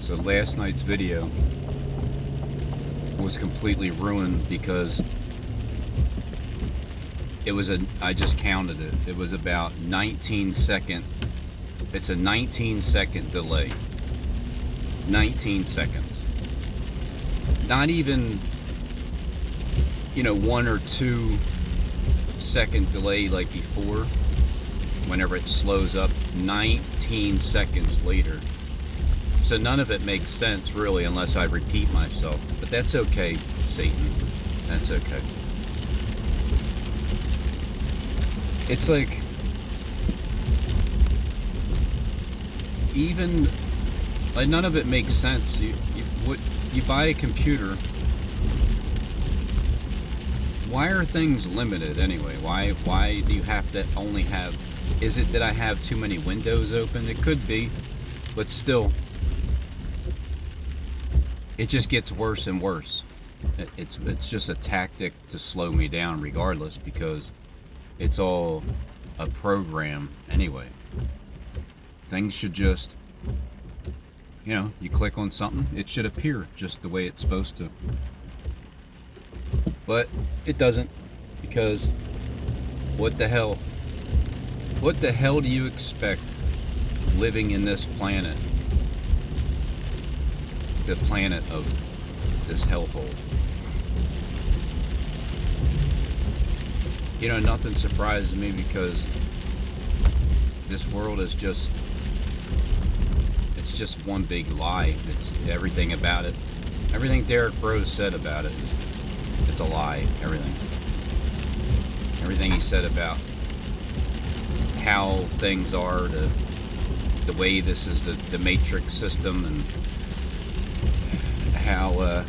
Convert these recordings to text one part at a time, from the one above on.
So last night's video was completely ruined because I just counted it. It was about 19 second. It's a 19-second delay. 19 seconds. Not even, 1 or 2 second delay like before. Whenever it slows up, 19 seconds later. So none of it makes sense really unless I repeat myself. But that's okay, Satan. That's okay. It's like, even, like, none of it makes sense. You buy a computer. Why are things limited anyway? Why do you have to only have? Is it that I have too many windows open? It could be, but still, it just gets worse and worse. It's just a tactic to slow me down, regardless, because it's all a program anyway. Things should just, you click on something, it should appear just the way it's supposed to. But it doesn't, because what the hell? What the hell do you expect living in this planet? The planet of this hellhole. Nothing surprises me because this world is just, it's just one big lie. It's everything about it. Everything Derek Rose said about it it's a lie. Everything he said about how things are, the way this is the matrix system, and how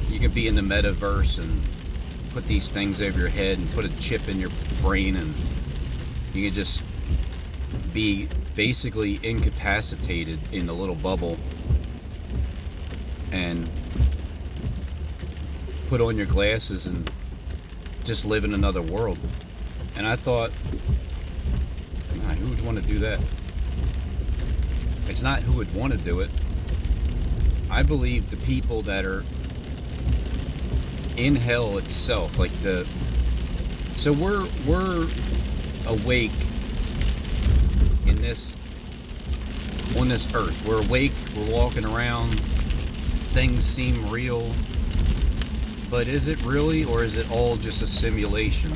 you can be in the metaverse and put these things over your head and put a chip in your brain, and you can just be basically incapacitated in a little bubble and put on your glasses and just live in another world. And I thought, who would want to do that? It's not who would want to do it. I believe the people that are in hell itself, so we're awake on this earth. We're awake, we're walking around, things seem real, but is it really, or is it all just a simulation?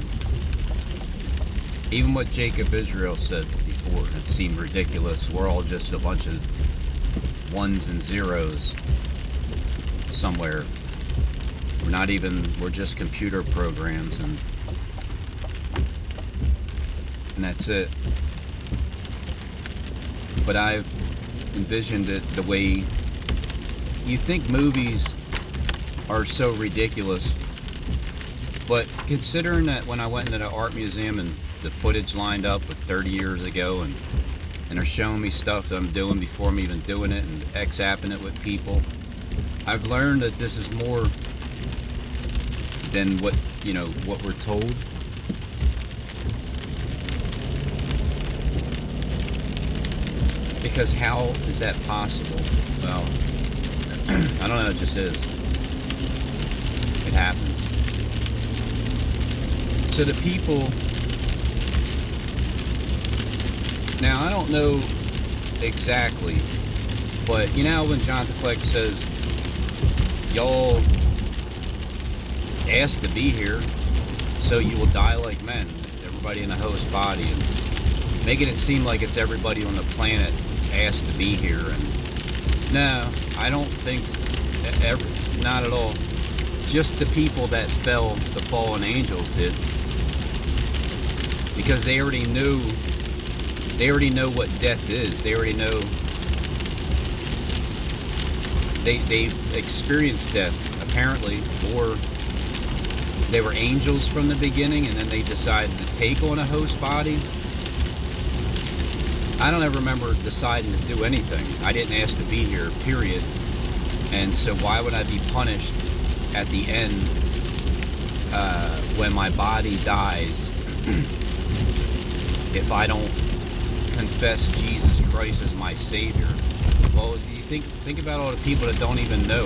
Even what Jacob Israel said before, it seemed ridiculous. We're all just a bunch of ones and zeros somewhere. We're just computer programs, and that's it. But I've envisioned it the way you think movies are so ridiculous. But considering that when I went into the art museum and the footage lined up with 30 years ago, and they're showing me stuff that I'm doing before I'm even doing it, and X-apping it with people, I've learned that this is more than what we're told. Because how is that possible? Well, I don't know, it just is. It happens. So the people, now I don't know exactly, but when Jonathan Clegg says, y'all asked to be here, so you will die like men, everybody in a host body, and making it seem like it's everybody on the planet asked to be here. And no, I don't think not at all. Just the people that fell, the fallen angels did, because they already know what death is. They already know. They've experienced death, apparently, or they were angels from the beginning, and then they decided to take on a host body. I don't ever remember deciding to do anything. I didn't ask to be here, period. And so why would I be punished at the end when my body dies if I don't confess Jesus Christ as my Savior. Well, you think about all the people that don't even know.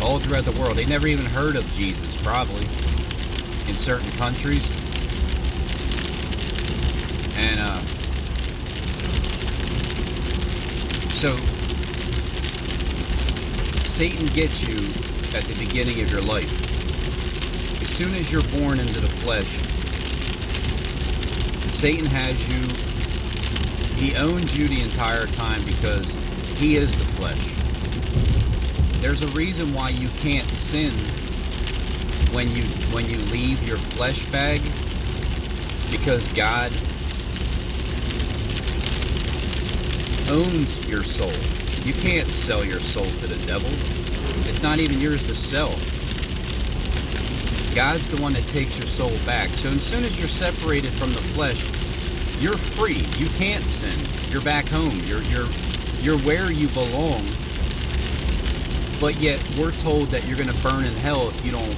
All throughout the world, they never even heard of Jesus, probably, in certain countries. And so Satan gets you at the beginning of your life. As soon as you're born into the flesh, Satan has you. He owns you the entire time because he is the flesh. There's a reason why you can't sin when you leave your flesh bag, because God owns your soul. You can't sell your soul to the devil. It's not even yours to sell. God's the one that takes your soul back. So as soon as you're separated from the flesh, you're free. You can't sin. You're back home. You're where you belong. But yet we're told that you're going to burn in hell if you don't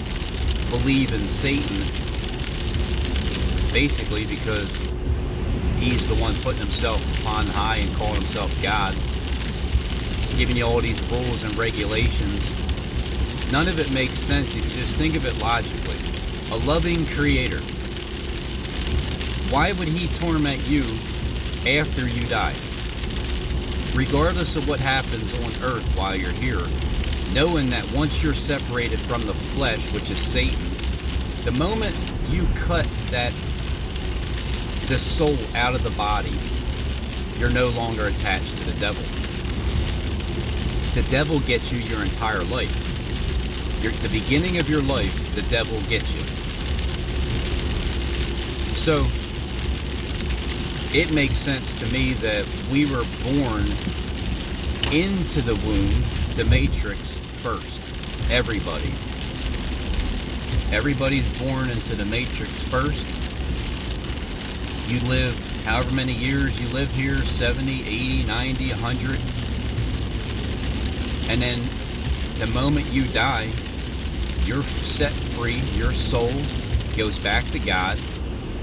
believe in Satan. Basically because he's the one putting himself upon high and calling himself God, giving you all these rules and regulations. None of it makes sense if you just think of it logically. A loving creator, why would he torment you after you die? Regardless of what happens on earth while you're here, knowing that once you're separated from the flesh, which is Satan, the moment you cut the soul out of the body, you're no longer attached to the devil. The devil gets you your entire life. The beginning of your life, the devil gets you. So, it makes sense to me that we were born into the womb, the matrix, first. Everybody. Everybody's born into the matrix first. You live however many years you live here, 70, 80, 90, 100. And then the moment you die, you're set free. Your soul goes back to God,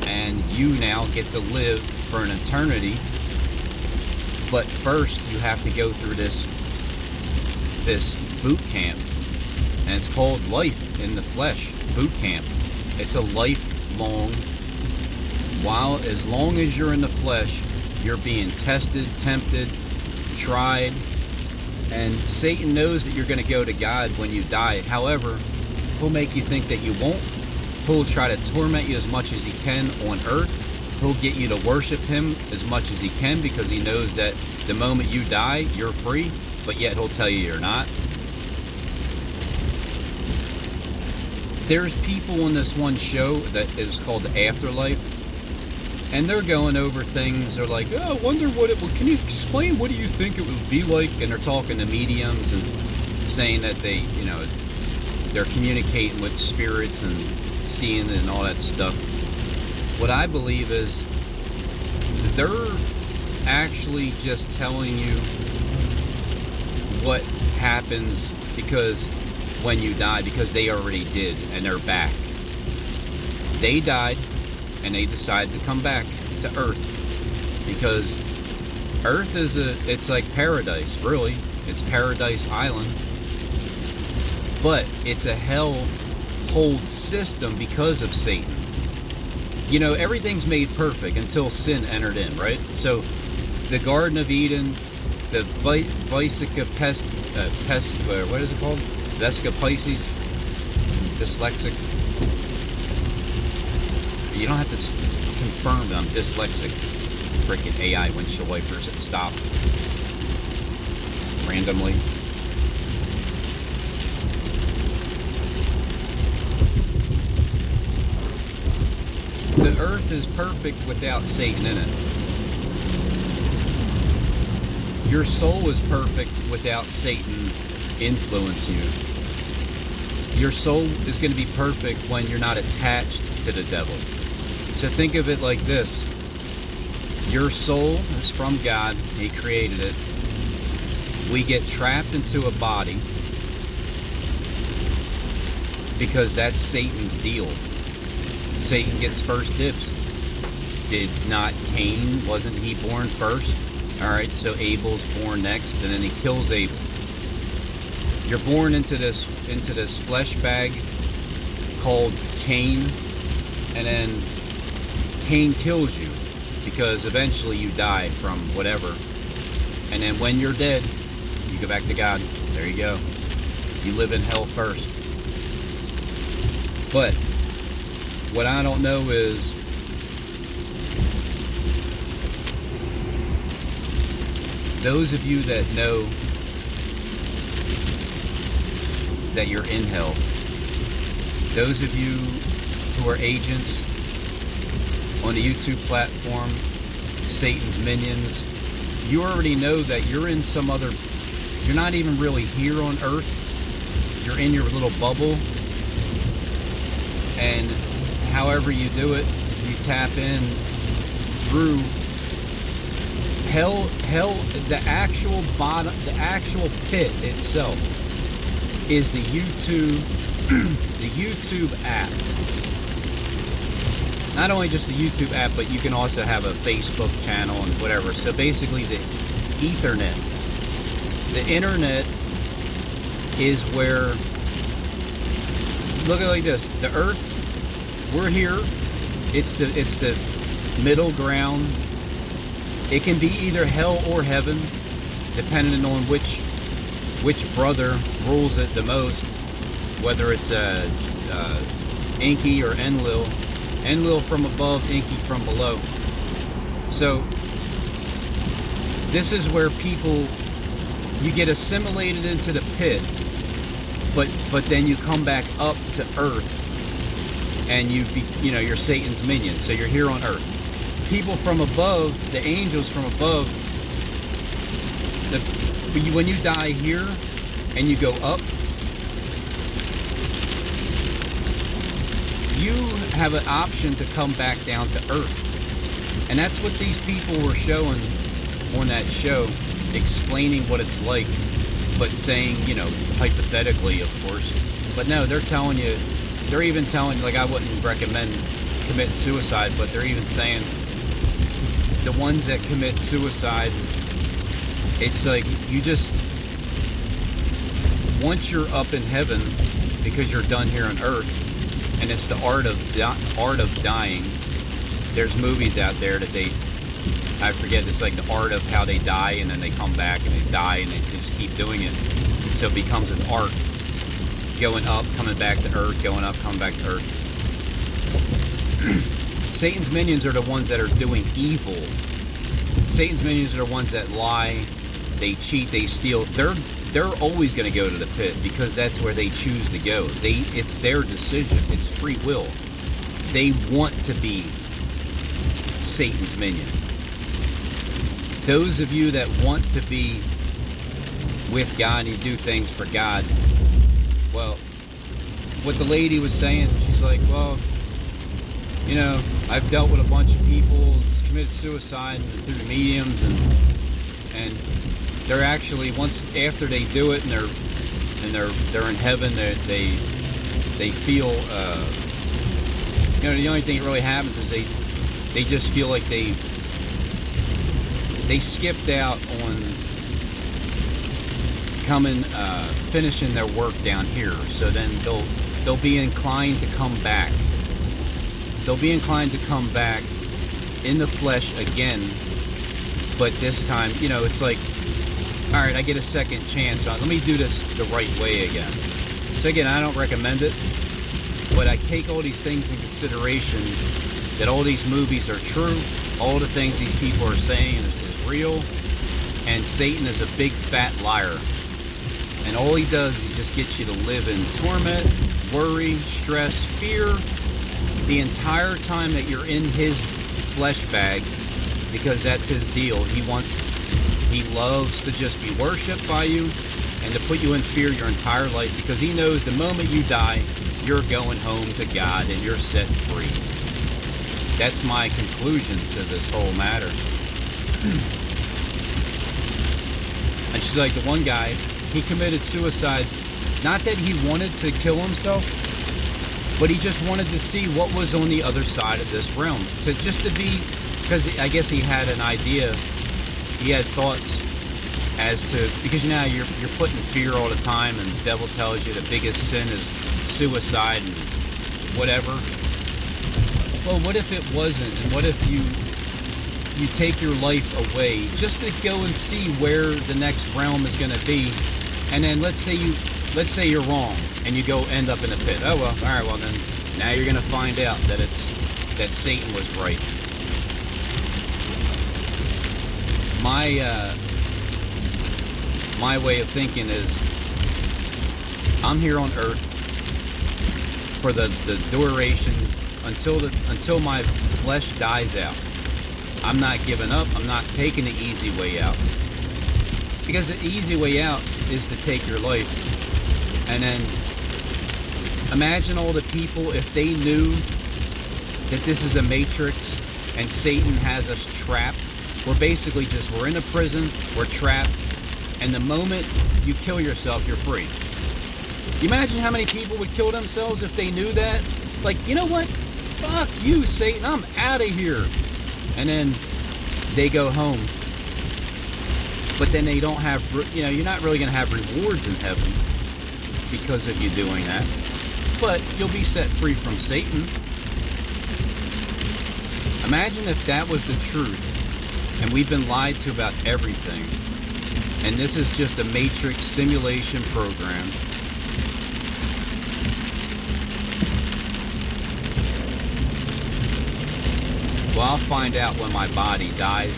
and you now get to live for an eternity. But first, you have to go through this boot camp, and it's called Life in the Flesh boot camp. It's a lifelong. While as long as you're in the flesh, you're being tested, tempted, tried, and Satan knows that you're going to go to God when you die. However, he'll make you think that you won't. He'll try to torment you as much as he can on earth. He'll get you to worship him as much as he can because he knows that the moment you die, you're free, but yet he'll tell you you're not. There's people in this one show that is called The Afterlife, and they're going over things. They're like, oh, I wonder what it would, can you explain what do you think it would be like? And they're talking to mediums and saying that they, they're communicating with spirits and seeing and all that stuff. What I believe is they're actually just telling you what happens because when you die, because they already did and they're back. They died and they decided to come back to Earth because Earth is it's like paradise, really. It's Paradise Island. But it's a hell-hold system because of Satan. Everything's made perfect until sin entered in, right? So, the Garden of Eden, the Vesica what is it called? Vesica Pisces? Dyslexic. You don't have to confirm that I'm dyslexic. Freaking AI windshield wipers that stop randomly. The earth is perfect without Satan in it. Your soul is perfect without Satan influencing you. Your soul is going to be perfect when you're not attached to the devil. So think of it like this. Your soul is from God. He created it. We get trapped into a body because that's Satan's deal. Satan gets first dibs. did not Cain, wasn't he born first? All right, so Abel's born next, and then he kills Abel. You're born into this flesh bag called Cain, and then Cain kills you because eventually you die from whatever. And then when you're dead, you go back to God. There you go. You live in hell first. But what I don't know is those of you that know that you're in hell, those of you who are agents on the YouTube platform, Satan's minions, you already know that you're in some other, you're not even really here on earth. You're in your little bubble, and however you do it, you tap in through hell. The actual bottom, the actual pit itself is the YouTube the YouTube app. Not only just the YouTube app, but you can also have a Facebook channel and whatever. So basically the Ethernet, the internet, is where, look at it like this, the earth, we're here, it's the middle ground. It can be either hell or heaven, depending on which brother rules it the most, whether it's Enki or Enlil. Enlil from above, Enki from below. So this is where people, you get assimilated into the pit, but then you come back up to earth, and you're Satan's minion. So you're here on earth. People from above, the angels from above, when you die here and you go up, you have an option to come back down to earth. And that's what these people were showing on that show, explaining what it's like, but saying, hypothetically, of course. But no, they're telling you, they're even telling, like, I wouldn't recommend committing suicide, but they're even saying the ones that commit suicide, it's like you just, once you're up in heaven, because you're done here on earth, and it's the art of dying. There's movies out there that I forget, it's like the art of how they die, and then they come back and they die, and they just keep doing it. So it becomes an art, going up, coming back to earth, going up, coming back to earth. Satan's minions are the ones that are doing evil. Satan's minions are the ones that lie, they cheat, they steal. They're always going to go to the pit because that's where they choose to go. It's their decision. It's free will. They want to be Satan's minion. Those of you that want to be with God and you do things for God, well, what the lady was saying, she's like, well, I've dealt with a bunch of people committed suicide through the mediums, and they're actually, once after they do it and they're in heaven, they feel the only thing that really happens is they just feel like they skipped out on finishing their work down here. So then they'll be inclined to come back. They'll be inclined to come back in the flesh again, but this time, it's like, all right, I get a second chance on, let me do this the right way again. So again, I don't recommend it, but I take all these things in consideration, that all these movies are true, all the things these people are saying is real, and Satan is a big fat liar. And all he does is just get you to live in torment, worry, stress, fear, the entire time that you're in his flesh bag, because that's his deal. He loves to just be worshipped by you and to put you in fear your entire life, because he knows the moment you die, you're going home to God and you're set free. That's my conclusion to this whole matter. And she's like, the one guy, he committed suicide, not that he wanted to kill himself, but he just wanted to see what was on the other side of this realm, to be because I guess he had an idea. He had thoughts as to, because you're put in fear all the time, and the devil tells you the biggest sin is suicide and whatever. Well, what if it wasn't? And what if you take your life away just to go and see where the next realm is going to be, and then let's say you're wrong and you go end up in a pit. Oh well, all right. Well then, now you're going to find out that Satan was right. My way of thinking is, I'm here on Earth for the duration until my flesh dies out. I'm not giving up. I'm not taking the easy way out, because the easy way out is to take your life. And then imagine all the people, if they knew that this is a matrix and Satan has us trapped. We're basically we're in a prison, we're trapped, and the moment you kill yourself, you're free. You imagine how many people would kill themselves if they knew that? Like, you know what? Fuck you, Satan, I'm out of here. And then they go home. But then they don't have, you're not really going to have rewards in heaven because of you doing that. But you'll be set free from Satan. Imagine if that was the truth, and we've been lied to about everything, and this is just a matrix simulation program. Well, I'll find out when my body dies.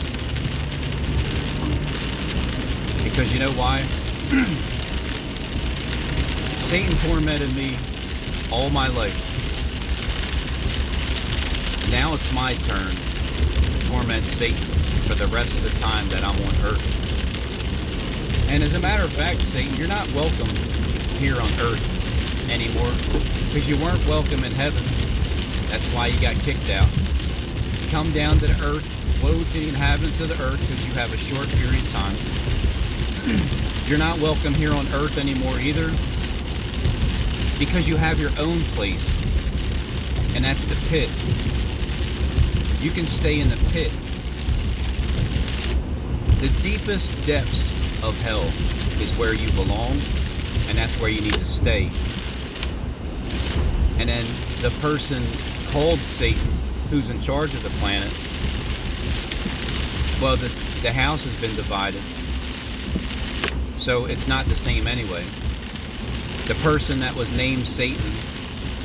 Because you know why? Satan tormented me all my life. Now it's my turn to torment Satan for the rest of the time that I'm on Earth. And as a matter of fact, Satan, you're not welcome here on Earth anymore, because you weren't welcome in heaven. That's why you got kicked out. Come down to the earth, woe to the inhabitants of the earth, because you have a short period of time. You're not welcome here on earth anymore either, because you have your own place, and that's the pit. You can stay in the pit. The deepest depths of hell is where you belong, and that's where you need to stay. And then the person called Satan, who's in charge of the planet, well, the house has been divided, so it's not the same anyway. The person that was named Satan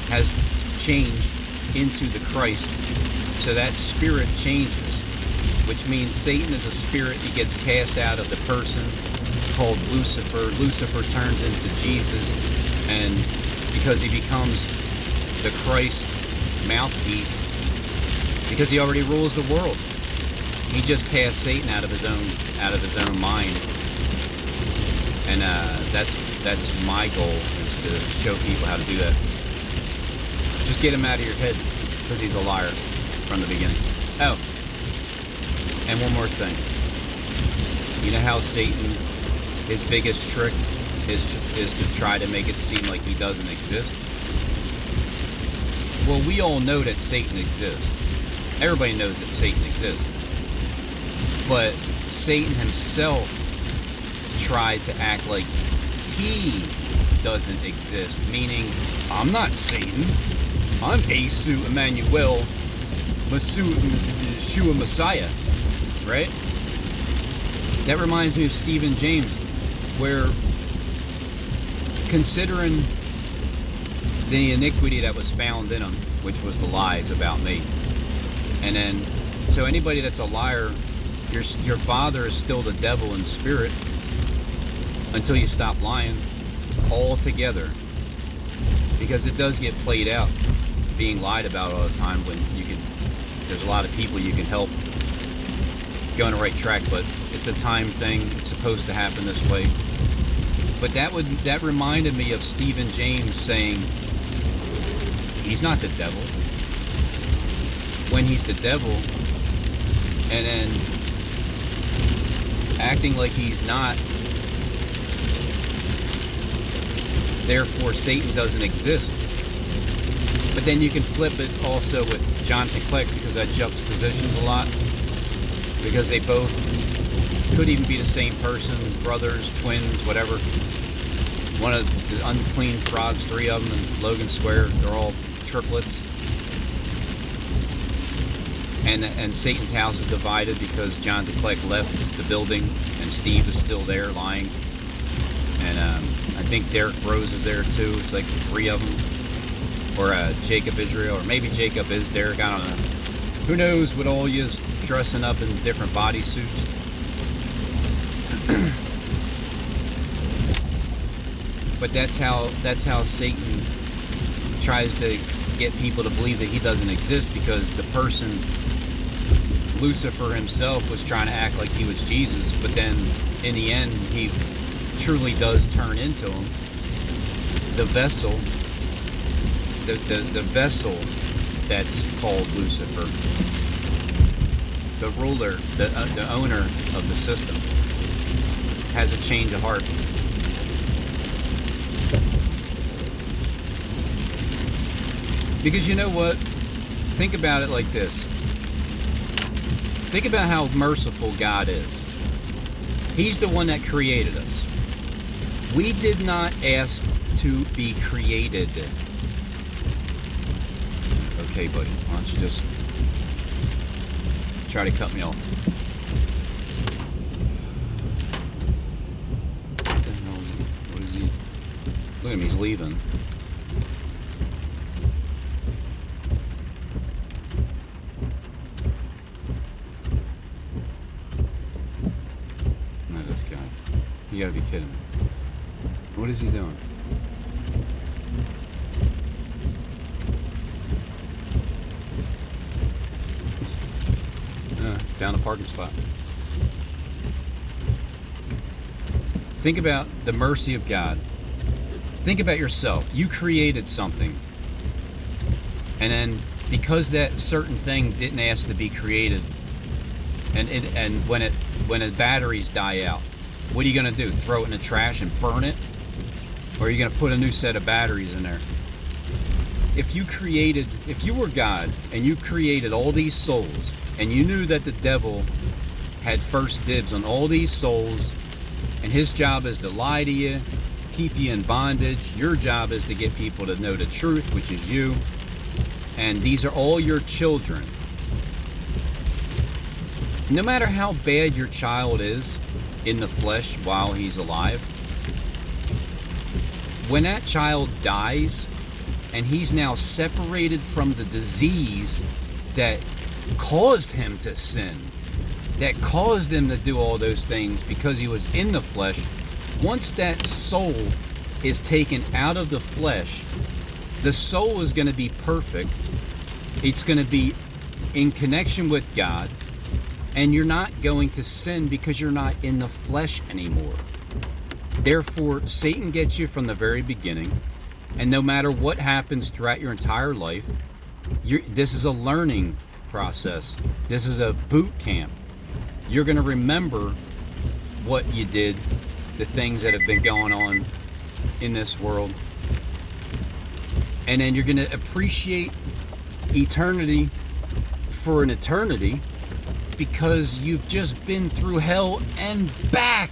has changed into the Christ, so that spirit changes, which means Satan is a spirit. He gets cast out of the person called Lucifer. Lucifer turns into Jesus, and because he becomes the Christ mouthpiece, because he already rules the world, he just cast Satan out of his own mind. And that's my goal, is to show people how to do that. Just get him out of your head, because he's a liar from the beginning. Oh, and one more thing. You know how Satan, his biggest trick is to try to make it seem like he doesn't exist? Well, we all know that Satan exists. Everybody knows that Satan exists. But Satan himself tried to act like he doesn't exist, meaning, I'm not Satan. I'm Asu Emmanuel, Yeshua Messiah, right? That reminds me of Stephen James, where, considering the iniquity that was found in him, which was the lies about me, and then, so anybody that's a liar, your father is still the devil in spirit until you stop lying altogether, because it does get played out, being lied about all the time, when there's a lot of people you can help go on the right track, but it's a time thing. It's supposed to happen this way. But that reminded me of Stephen James saying he's not the devil, when he's the devil, and then acting like he's not. Therefore, Satan doesn't exist. But then you can flip it also with Jonathan Click, because that juxtapositions a lot. because they both could even be the same person, brothers, twins, whatever. One of the unclean frogs, 3 of them in Logan Square, they're all triplets. And Satan's house is divided because John DeCleck left the building and Steve is still there lying. And I think Derek Rose is there too. It's like 3 of them. Or Jacob Israel, or maybe Jacob is Derek, I don't know. Who knows what all you is dressing up in different bodysuits. But that's how Satan tries to get people to believe that he doesn't exist, because the person, Lucifer himself, was trying to act like he was Jesus, but then in the end he truly does turn into him. The vessel, the vessel that's called Lucifer, the ruler, the owner of the system, has a change of heart. Because you know what? Think about it like this. Think about how merciful God is. He's the one that created us. We did not ask to be created. Okay, buddy, why don't you just try to cut me off? What the hell is he? What is he? Look at him, he's leaving. Not this guy. You gotta be kidding me. What is he doing? Found a parking spot. Think about the mercy of God. Think about yourself. You created something, and then because that certain thing didn't ask to be created, and when the batteries die out, what are you gonna do? Throw it in the trash and burn it, or are you gonna put a new set of batteries in there? If you were God and you created all these souls, and you knew that the devil had first dibs on all these souls, and his job is to lie to you, keep you in bondage. Your job is to get people to know the truth, which is you. And these are all your children. No matter how bad your child is in the flesh while he's alive, when that child dies and he's now separated from the disease that caused him to sin, that caused him to do all those things because he was in the flesh, once that soul is taken out of the flesh, the soul is going to be perfect. It's going to be in connection with God, and you're not going to sin because you're not in the flesh anymore. Therefore, Satan gets you from the very beginning, and no matter what happens throughout your entire life, this is a learning process. This is a boot camp. You're going to remember what you did, the things that have been going on in this world, and then you're going to appreciate eternity for an eternity, because you've just been through hell and back.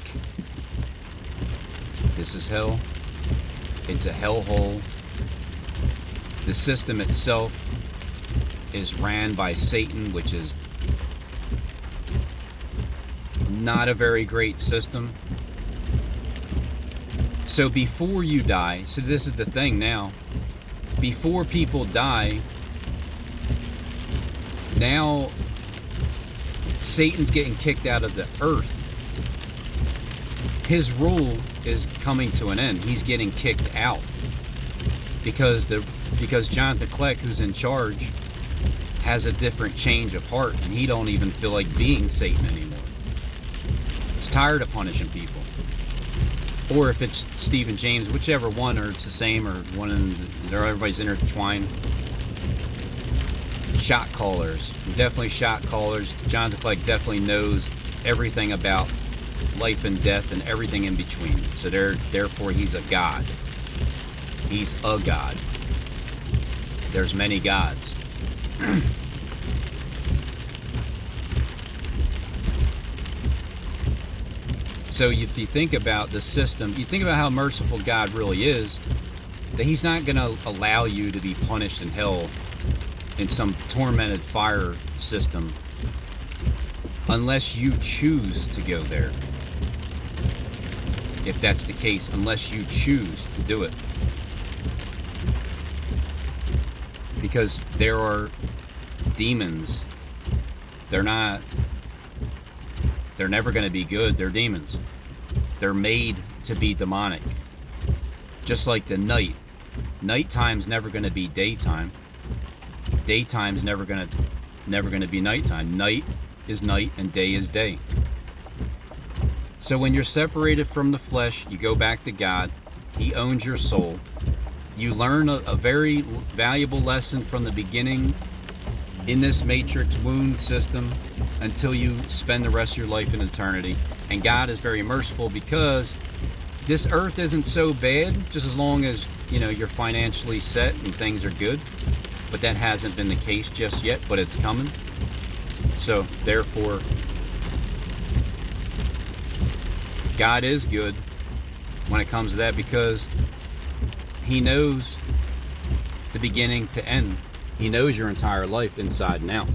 This is hell. It's a hellhole. The system itself is ran by Satan, which is not a very great system. So before you die, so this is the thing now, before people die, now Satan's getting kicked out of the earth. His rule is coming to an end. He's getting kicked out because John DeCleck, who's in charge, has a different change of heart, and he don't even feel like being Satan anymore. He's tired of punishing people. Or if it's Stephen James, whichever one, or it's the same, or one in everybody's intertwined. Shot callers, definitely shot callers. John DeCleck definitely knows everything about life and death and everything in between. So therefore he's a god. He's a god. There's many gods. So if you think about the system, you think about how merciful God really is, that he's not going to allow you to be punished in hell in some tormented fire system unless you choose to go there. If that's the case, unless you choose to do it. Because there are demons. They're never going to be good. They're demons. They're made to be demonic. Just like the night. Nighttime's never going to be daytime. Daytime's never going to be nighttime. Night is night and day is day. So when you're separated from the flesh, you go back to God. He owns your soul. You learn a very valuable lesson from the beginning in this matrix wound system until you spend the rest of your life in eternity. And God is very merciful because this earth isn't so bad, just as long as, you're financially set and things are good. But that hasn't been the case just yet, but it's coming. So therefore, God is good when it comes to that, because he knows the beginning to end. He knows your entire life inside and out.